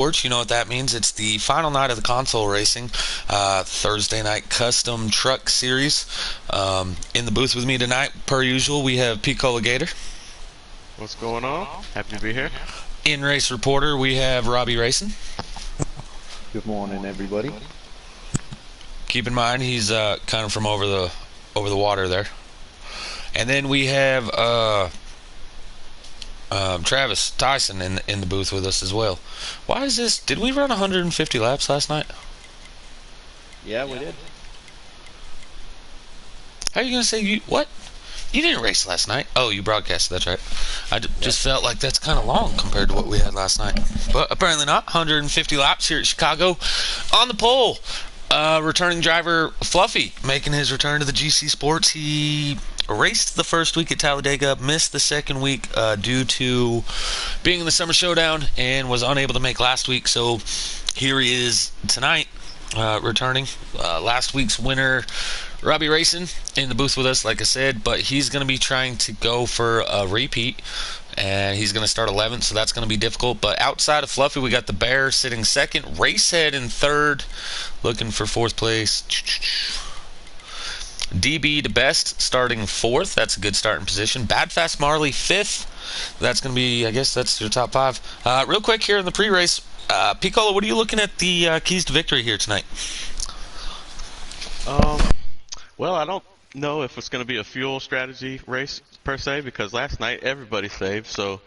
Sports, you know what that means. It's the final night of the console racing Thursday night custom truck series. In the booth with me tonight, per usual, we have Pico Gator. What's going on? Happy to be here. In race reporter, we have Robbie Racing. Good morning, everybody. Keep in mind he's kind of from over the water there. And then we have Travis Tyson in the booth with us as well. Why is this? Did we run 150 laps last night? Yeah, we did. How are you gonna say you what? You didn't race last night. Oh, you broadcasted. That's right. Just felt like that's kind of long compared to what we had last night. But apparently not. 150 laps here at Chicago. On the pole, returning driver Fluffy making his return to the GC Sports. He raced the first week at Talladega, missed the second week due to being in the Summer Showdown, and was unable to make last week. So here he is tonight, returning. Last week's winner, Robbie Racing, in the booth with us, like I said, but he's going to be trying to go for a repeat, and he's going to start 11th, so that's going to be difficult. But outside of Fluffy, we got the Bear sitting second, Racehead in third, looking for fourth place. DB to Best starting fourth. That's a good starting position. Bad Fast Marley fifth. That's going to be, I guess that's your top five. Real quick here in the pre-race, Piccolo, what are you looking at the keys to victory here tonight? Well, I don't know if it's going to be a fuel strategy race per se, because last night everybody saved, so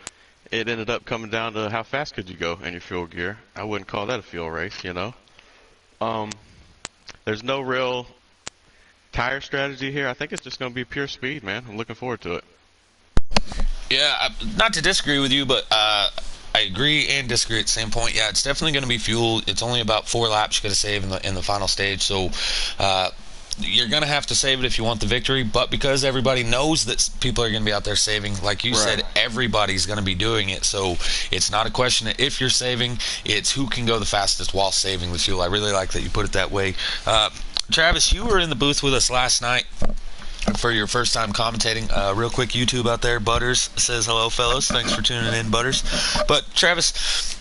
it ended up coming down to how fast could you go in your fuel gear. I wouldn't call that a fuel race, you know. There's no real tire strategy here. I think it's just going to be pure speed, man. I'm looking forward to it. Yeah, not to disagree with you, but I agree and disagree at the same point. Yeah, it's definitely going to be fuel. It's only about 4 laps you got to save in the final stage, so you're going to have to save it if you want the victory. But because everybody knows that people are going to be out there saving, like you said, everybody's going to be doing it. So it's not a question of if you're saving, it's who can go the fastest while saving the fuel. I really like that you put it that way. Travis, you were in the booth with us last night for your first time commentating. Real quick, YouTube out there, Butters says hello, fellas. Thanks for tuning in, Butters. But Travis,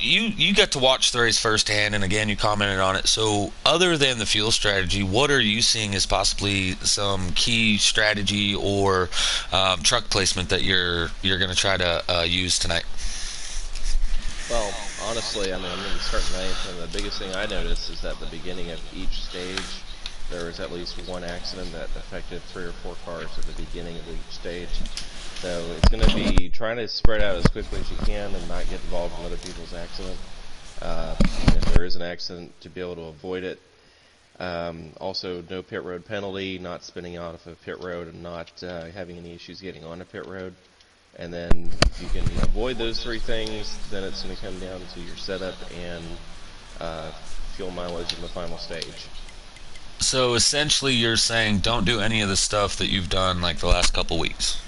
you got to watch the race firsthand, and again, you commented on it. So, other than the fuel strategy, what are you seeing as possibly some key strategy or truck placement that you're going to try to use tonight? Well, honestly, I'm in the starting ninth, and the biggest thing I noticed is that at the beginning of each stage, there was at least one accident that affected 3 or 4 cars at the beginning of each stage. So it's going to be trying to spread out as quickly as you can and not get involved in other people's accident. And if there is an accident, to be able to avoid it. Also, no pit road penalty, not spinning out of a pit road and not having any issues getting on a pit road. And then if you can avoid those 3 things, then it's going to come down to your setup and fuel mileage in the final stage. So essentially you're saying don't do any of the stuff that you've done like the last couple weeks.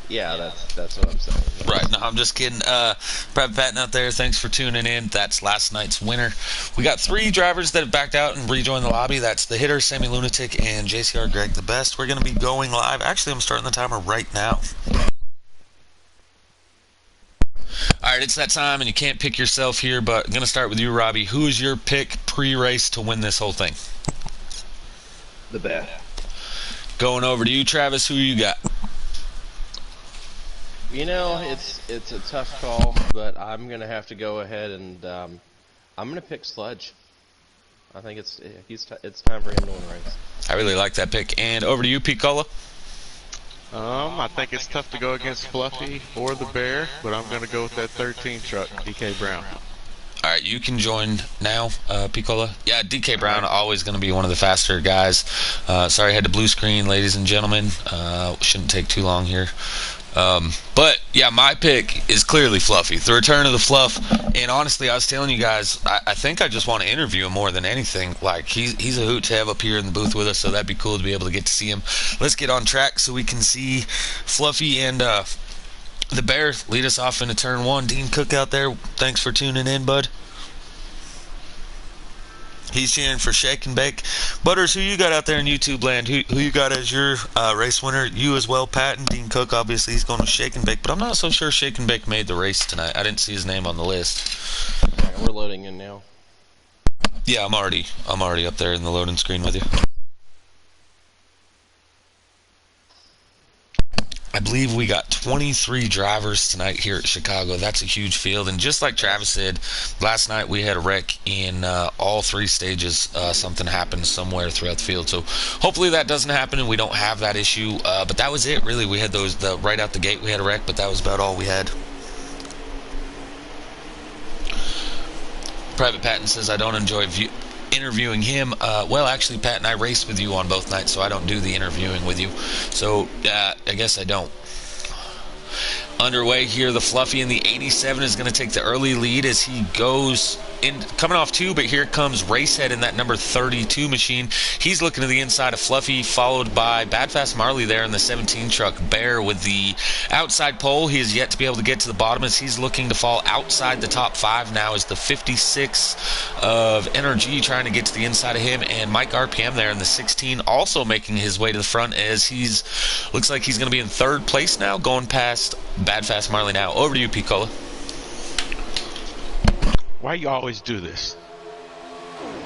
Yeah, that's what I'm saying. Right, no, I'm just kidding. Brad Patton out there, thanks for tuning in. That's last night's winner. We got 3 drivers that have backed out and rejoined the lobby. That's the hitter, Sammy Lunatic, and JCR Greg the Best. We're going to be going live. Actually, I'm starting the timer right now. All right, it's that time, and you can't pick yourself here, but I'm going to start with you, Robbie. Who is your pick pre-race to win this whole thing? The Bear. Going over to you, Travis. Who you got? You know, it's a tough call, but I'm going to have to go ahead and I'm going to pick Sludge. I think it's time for him to win the race. I really like that pick. And over to you, Picola. I think it's tough to go against Fluffy or the Bear, but I'm going to go with that 13 truck, DK Brown. All right, you can join now, Piccola. Yeah, DK Brown, always going to be one of the faster guys. Sorry I had to blue screen, ladies and gentlemen. Shouldn't take too long here. But, yeah, my pick is clearly Fluffy. The return of the Fluff. And honestly, I was telling you guys, I think I just want to interview him more than anything. Like, he's a hoot to have up here in the booth with us, so that'd be cool to be able to get to see him. Let's get on track so we can see Fluffy and the Bear lead us off into turn 1. Dean Cook out there, thanks for tuning in, bud. He's cheering for Shake and Bake. Butters, who you got out there in YouTube land? Who you got as your race winner? You as well, Pat, and Dean Cook. Obviously, he's going with Shake and Bake, but I'm not so sure Shake and Bake made the race tonight. I didn't see his name on the list. Alright, we're loading in now. Yeah, I'm already up there in the loading screen with you. I believe we got 23 drivers tonight here at Chicago. That's a huge field. And just like Travis said, last night we had a wreck in all three stages. Something happened somewhere throughout the field. So hopefully that doesn't happen and we don't have that issue. But that was it, really. We had right out the gate we had a wreck, but that was about all we had. Private Patton says, I don't enjoy interviewing him. Well, actually, Pat and I raced with you on both nights, so I don't do the interviewing with you. So, I guess I don't. Underway here, the Fluffy in the 87 is going to take the early lead as he goes in, coming off two, but here comes Racehead in that number 32 machine. He's looking to the inside of Fluffy, followed by Bad Fast Marley there in the 17 truck. Bear with the outside pole. He is yet to be able to get to the bottom as he's looking to fall outside the top five now as the 56 of NRG trying to get to the inside of him, and Mike RPM there in the 16 also making his way to the front as looks like he's going to be in third place now, going past Bad Fast Marley now. Over to you, Picola. Why you always do this?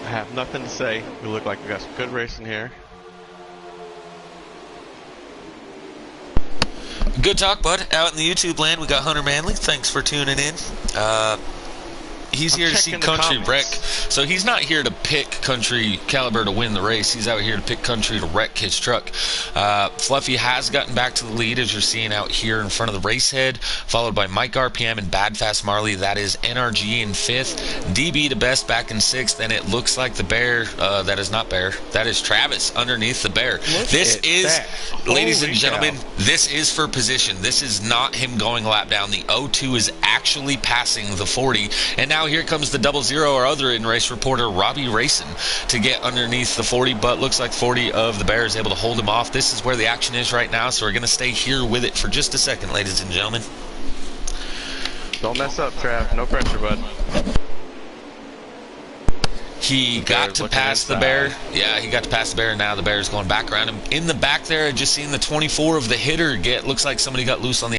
I have nothing to say. We look like we got some good racing here. Good talk, bud. Out in the YouTube land, we got Hunter Manley. Thanks for tuning in. He's here to see Country wreck. So he's not here to pick Country Caliber to win the race. He's out here to pick Country to wreck his truck. Fluffy has gotten back to the lead, as you're seeing out here in front of the race head, followed by Mike RPM and Bad Fast Marley. That is NRG in fifth. DB to best back in sixth, and it looks like the Bear, that is not Bear, that is Travis underneath the Bear. This is, ladies and gentlemen, this is for position. This is not him going a lap down. The 02 is actually passing the 40, and now here comes the 00, our other in-race reporter, Robbie Racing, to get underneath the 40, but looks like 40 of the Bear is able to hold him off. This is where the action is right now, so we're going to stay here with it for just a second, ladies and gentlemen. Don't mess up, Trav. No pressure, bud. He got to pass the Bear. Yeah, he got to pass the Bear, and now the Bear's going back around him. In the back there, I just seen the 24 of the hitter looks like somebody got loose on the